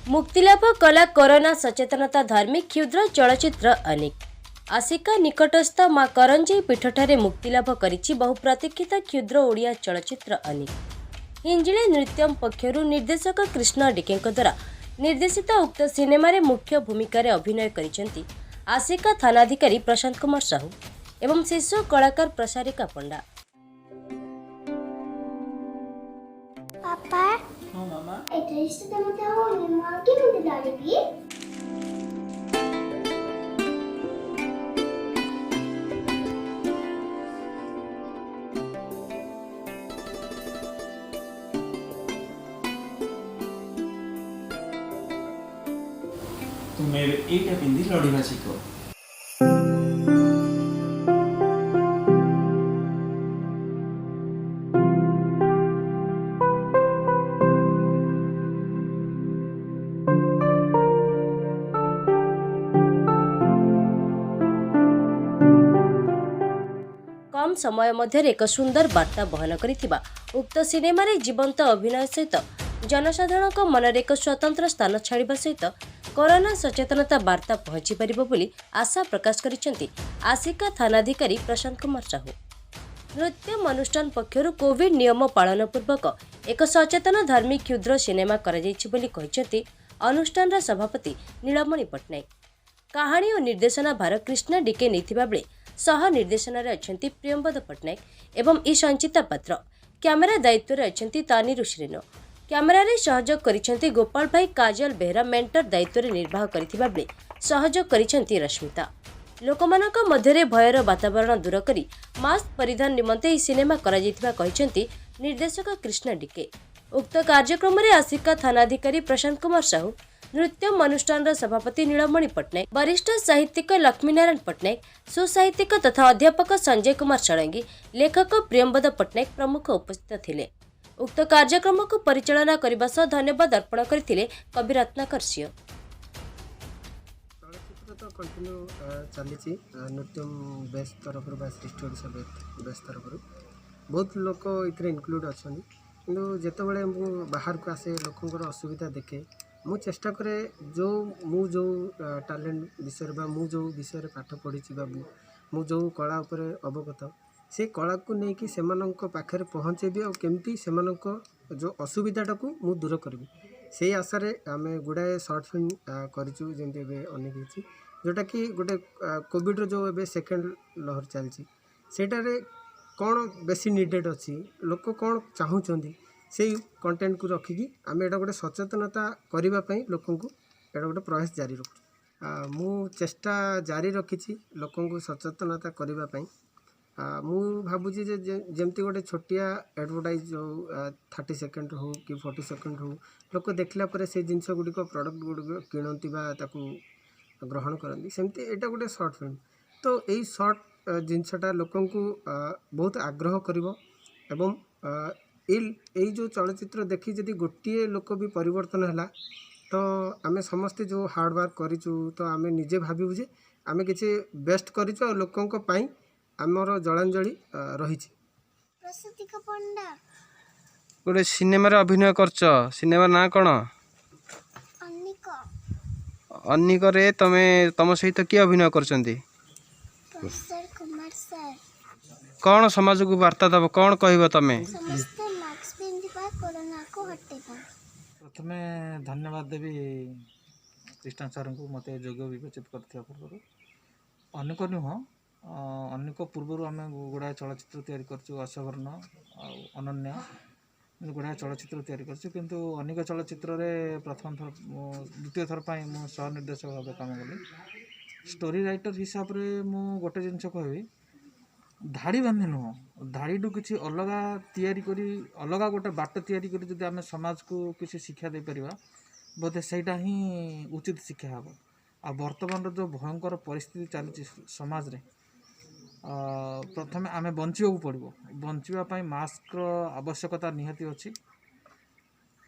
मुक्तिलाभ कला कोरोना सचेतनता धार्मिक क्षुद्र चलचित्र अनेक आसिका निकटस्थ माँ करंजी पीठठारे मुक्तिलाभ करिछि बहु प्रतीक्षित क्षुद्र ओडिया चलचित्र अनेक हिंजिली नृत्यम पक्षरु निर्देशक कृष्ण डिके द्वारा निर्देशित उक्त सिनेमा रे मुख्य भूमिका रे अभिनय करिसेंती आसिका थानाधिकारी प्रशांत कुमार साहू एवं शिशु कलाकार प्रसारिका पंडा। पापा हाँ मामा एड्रेस तो मत हो मां के मत डालेगी तुम्हें एटा पिंधि लड़ीबा शिख कम समय मध्य एक सुंदर वार्ता बहन करिथिबा उक्त सिनेमा रे जीवंत अभिनय सहित जनसाधारण मनरे एक स्वतंत्र स्थान छाड़िबा सहित कोरोना सचेतनता वार्ता पहुंची परिबो बोली आशा प्रकाश करिसेंती आसिका थानाधिकारी प्रशांत कुमार साहू। नृत्यम अनुष्ठान पक्षरु कोविड नियम पालन पूर्वक एक सचेतन धार्मिक क्षुद्र सिनेमा करा जायछि बोली कहिसेंती अनुष्ठान रा सभापति नीलमणि पट्टनायक। कहानी और निर्देशना भार कृष्ण डिके नैथिबा बेले सह निर्देशना रे अछंती प्रियंवद पट्टनायक एवं ई संचिता पात्र। कैमेरा दायित्व रे अछंती तानिरु श्रीनो। कैमेरा रे सहयोग करिसेंती गोपाल भाई काजल बेहरा मेंटर दायित्व रे निर्वाह करिथिबा बेले सहयोग करिसेंती रश्मिता। लोकमानक मध्यरे भयर वातावरण दूर करी मास्क परिधान निमंते ई सिनेमा करा जायतिबा कहिसेंती निर्देशक कृष्ण डिके। उक्त कार्यक्रम रे आसिका थानाधिकारी प्रशांत कुमार साहू, नृत्यम अनुष्ठान सभापति नीलमणि पट्टनायक, वरिष्ठ साहित्यिक लक्ष्मीनारायण पट्टनायक, सुसाहित्यिक तथा अध्यापक संजय कुमार षडंगी, लेखक प्रियंवद पट्टनायक प्रमुख उपस्थित थिले। उक्त कार्यक्रम को परिचालना करने सह धन्यवाद अर्पण करथिले कवि रत्नाकर सिंह। चलचित्र तो कंटिन्यू चली नृत्यम बेस्ट तरफ सृष्टि ओडिशा बेस्ट तरफ बहुत लोक इतने इनक्लूड अच्छा कि जितेबाला बाहर को आसे लोकर असुविधा देखे मु चेष्टा करे जो टैलेंट विषय मु जो विषय पाठ पढ़ी मु जो कला उपर अवगत से कला को लेकिन से पाखे पहुँचेबी और केमती से जो असुविधाटा को मु दूर करी से आशार आम गुड़ाए सर्ट फिल्म करूँ जमी अनेक जोटा कि गोटे कोविड जो ए सेकेंड लहर चलती सेटारे कौन बेसी निडेड अच्छी लोक कौन चाहूँगी से कंटेंट को रखिकी आम एटा गोटे सचेतनता करने लोक एटा गोटे प्रयास जारी रखु मु चेष्टा जारी रखी लोक सचेतनता करने मु भावुची जमती गोटे छोटिया एडवर्टाइज जो 30 सेकेंड हो कि 40 सेकेंड हो लोक देखला पर से जिनस गुड़िक प्रडक्ट गुड़िक किणती ग्रहण करती सेमती एटा गोटे सर्ट फिल्म तो यही सर्ट जिनसटा लोक बहुत आग्रह करिवो एवं यही जो चलचित्र देखी जदि गोटे लोक भी परिवर्तन है तो आमे समस्ते जो हार्ड वर्क करिचु तो आमे निजे भाबू जे आमे किसी बेस्ट करिचु और लोकंक पई आमर जलांजलि रही। प्रसादिका पंडा गोटे सिनेमा अभिनय करछ सिनेमा ना कौन अनिक अनिक रे तमे तम सहित किए अभिनय करछंती सर कुमार सर कौन समाज को वार्ता दब कौन कहब तमे समस्त मास्क पिंधिबा कोरोना को हटेबा। प्रथमे धन्यवाद देवी कृष्ण सर को मत योग्य विवेचित कर पूर्व अनेक नुह अनेक पूर्वर आम गुड़ाए चलचित्र तैयारी करछु असवर्ण अनन्या गुड़ाए चलचित्र तैयारी करछु किंतु अनेक चलचित्र रे प्रथम थर द्वितीय थर पर मु सह निर्देशक भाव काम कली स्टोरी राइटर हिसाब रे मु गोटे जिनस कहबी धाड़ी बांधे नुह धाड़ीटू किसी अलग तैयारी करी अलग गोटे बाट तैयारी करी जदि आम समाज को किसी शिक्षा दे परिबा बोधे सेटा ही उचित शिक्षा हम आ वर्तमान जो भयंकर परिस्थिति चली समाज रे प्रथम आम बंचा पड़ो बचापी मास्क आवश्यकता निहाती अच्छी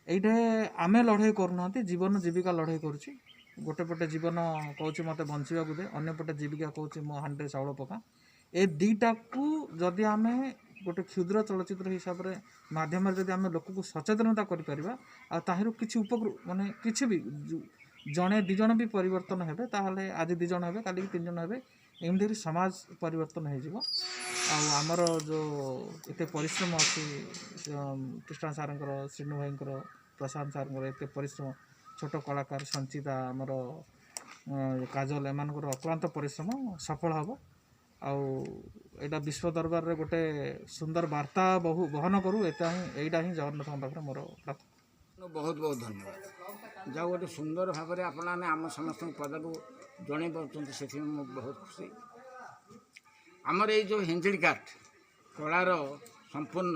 ये आम लड़ाई करूना जीवन जीविका लड़ाई करुच्ची गोटे पटे जीवन कौच मत बचाक दे अन्य पटे जीविका कौच मो हांडे चाउल पका ए दीटा को जदि आम गोटे क्षुद्र चलचित्र हिसाब से माध्यम जब आम लोक को सचेतनता करें ताहिर किसी माने किसी भी जड़े दिज भी परिवर्तन हेबे ताहले आज 2 जन हेबे काली 3 जन हेबे एमती समाज परिवर्तन हो आमर जो एत परिश्रम अच्छी कृष्ण सार श्रीनु भाई प्रशांत सार एत परिश्रम छोट कलाकार संचिता आमर काजल एम अक्लांत परिश्रम सफल हम आईटा विश्व दरबार रे गोटे सुंदर वार्ता बहन करूँ एटा ही जगन्नाथ पाखे मोर प्रार्थना। बहुत बहुत धन्यवाद जो गोटे सुंदर भाव में आपने आम समस्त पद को जन पार्टी से बहुत खुशी आमर ये जो हिंजिड़ी काट कलार संपूर्ण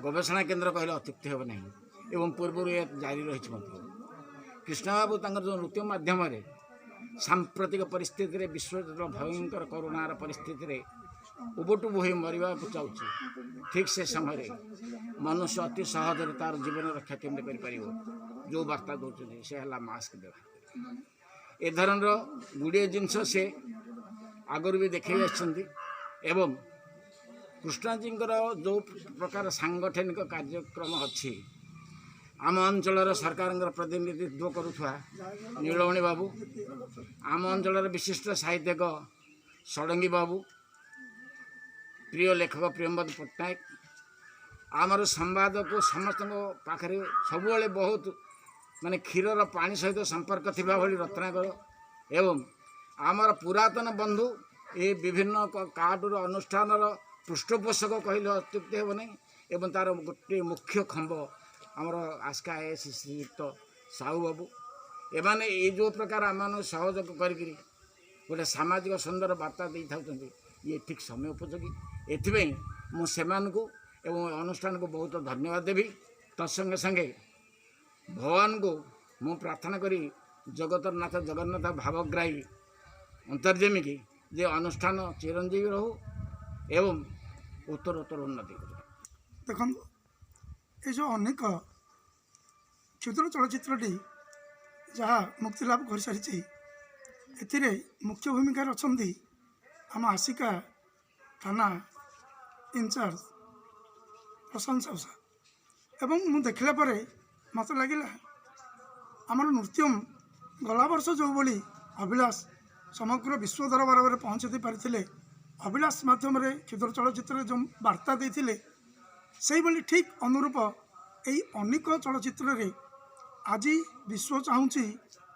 गवेषणा केन्द्र कहले अत्युक्ति हे नहीं एवं पूर्व ये जारी रही कृष्ण बाबू जो नृत्य माध्यम सांप्रतिक परिस्थिति विश्व भयंकर करोनार परिस्थिति उबटुब हो मरवा चाहूँ ठीक से समय मनुष्य अति सहज तार जीवन रक्षा केमती कर जो वार्ता दौरान से है मास्क व्यवहार ए धरण गुड़े जिनस से आगुरी भी देखी एवं कृष्णाजी जो प्रकार सांगठनिक कार्यक्रम अच्छी आम अंचल सरकार प्रतिनिधित्व करुवा नीलमणि बाबू आम अंचल विशिष्ट साहित्यिक षडंगी बाबू प्रिय लेखक प्रियंवद पट्टनायक आमर संवाद को समस्त पाखे सब बहुत माने क्षीरर पानी सहित संपर्क थी रत्नाकर एवं आमर पुरातन बंधु ये विभिन्न कार्डर अनुष्ठान पृष्ठपोषक कहले अत्युक्ति हे नहीं एवं तार गोटे मुख्य खंब आमर आस्का आईएएस श्रीयुक्त साहू बाबू एमाने ये जो प्रकार आम सहयोग कर गोटे सामाजिक सुंदर वार्ता दे था ये ठीक समय उपयोगी एवं मुझे एवं अनुष्ठान को बहुत धन्यवाद देवी तत्संगे संगे भगवान को मु प्रार्थना करी जगतर नाथ जगन्नाथ भावग्राही अंतर्जमी की जे अनुष्ठान चिरंजीवी रहू एवं उत्तरोत्तर उन्नति देखो ये जो अनेक क्षुद्र चलचित्रटी जहाँ मुक्तिलाभ कर सारी ए मुख्य भूमिका अच्छा आम आसिका थाना इंचार्ज प्रशांत ओषा एवं मु देखला मत लगे आमर नृत्यम गला वर्ष जो बोली अभिलाष समग्र विश्व दरबार में पहुँचती पारी अभिलाष मध्यम क्षुद्र चलचित्र जो वार्ता देते से भाई ठीक अनुरूप यही अनेक चलचित्र आज विश्व चाहूँगी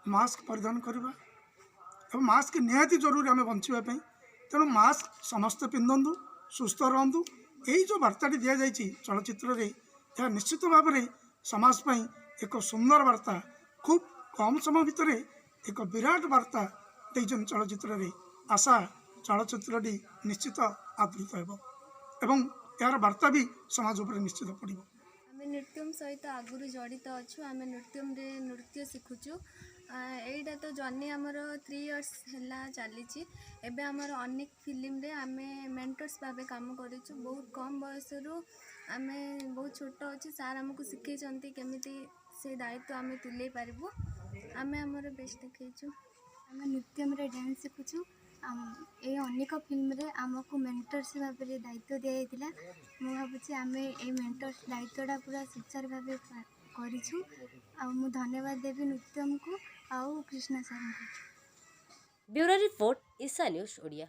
मास्क परिधान करवा और मास्क निहाती जरूरी आम बचापी तेणु मास्क समस्त पिंधु सुस्थ रुँ यही जो वार्ताटी दि जाए चलचित्र यह निश्चित भाव में समाजपाई एक सुंदर वार्ता खूब कम समय भितर एक विराट वार्ता देजन चलचित्र आशा चलचित्रटी निश्चित आदृत एवं यार वार्ता भी समाज उपर निश्चित पड़ो। आम नृत्यम सहित आगुरी जड़ित अच्छु आम नृत्यम नृत्य शिखुचु एटा तो जर्नी आमर 3 इयर्स है चली एवं आमर अनेक फिल्म रे आम मेंटर्स भाव काम करूँ बहुत कम बयस आम बहुत छोट अच्छे सार आमको शिखई केमी से दायित्व आम तुले पारू आम आमर बेस्ट देखु आम नृत्यम डांस शिखुचु ये अनेक फिल्म रे आमको मेंटर्स भाव में दायित्व दि जाता मुझे भावुँ आम ये मेंटर्स दायित्वटा पूरा सुचारू भाव करूँ आ धन्यवाद देवी नृत्यम को आउ कृष्णा सर को। ब्यूरो रिपोर्ट ईसा न्यूज ओडिया।